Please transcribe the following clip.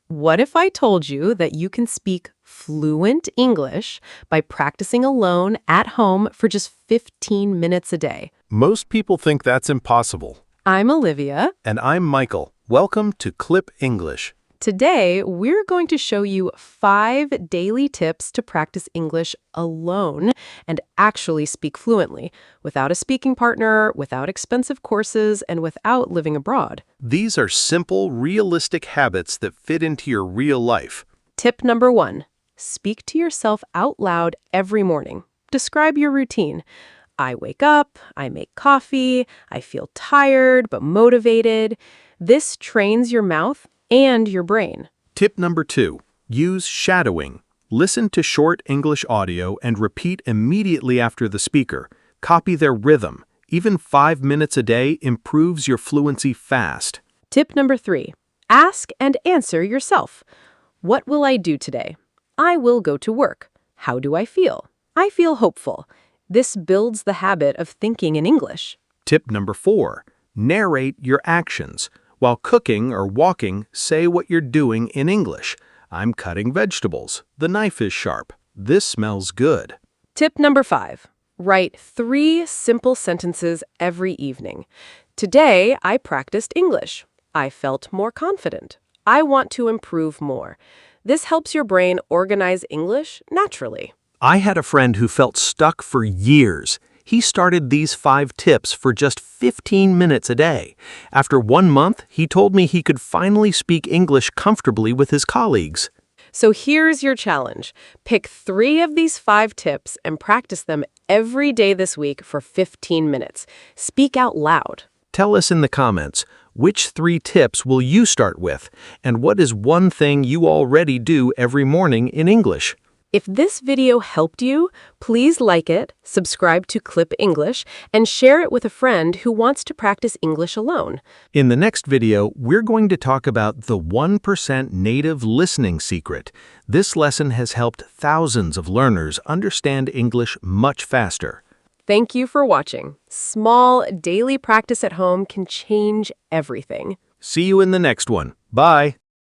What if I told you that you can speak fluent English by practicing alone at home for just 15 minutes a day? Most people think that's impossible. I'm Olivia. And I'm Michael. Welcome to Clip English. Today, we're going to show you 5 daily tips to practice English alone and actually speak fluently, without a speaking partner, without expensive courses, and without living abroad. These are simple, realistic habits that fit into your real life. Tip number 1, speak to yourself out loud every morning. Describe your routine. I wake up, I make coffee, I feel tired but motivated. This trains your mouth and your brain. Tip number 2, use shadowing. Listen to short English audio and repeat immediately after the speaker. Copy their rhythm. Even 5 minutes a day improves your fluency fast. Tip number 3, ask and answer yourself. What will I do today? I will go to work. How do I feel? I feel hopeful. This builds the habit of thinking in English. Tip number 4, narrate your actions. While cooking or walking, say what you're doing in English. I'm cutting vegetables. The knife is sharp. This smells good. Tip number 5, write 3 simple sentences every evening. Today, I practiced English. I felt more confident. I want to improve more. This helps your brain organize English naturally. I had a friend who felt stuck for years. He started these 5 tips for just 15 minutes a day. After 1 month, he told me he could finally speak English comfortably with his colleagues. So here's your challenge. Pick 3 of these 5 tips and practice them every day this week for 15 minutes. Speak out loud. Tell us in the comments, which 3 tips will you start with? And what is one thing you already do every morning in English? If this video helped you, please like it, subscribe to Clip English, and share it with a friend who wants to practice English alone. In the next video, we're going to talk about the 1% native listening secret. This lesson has helped thousands of learners understand English much faster. Thank you for watching. Small, daily practice at home can change everything. See you in the next one. Bye.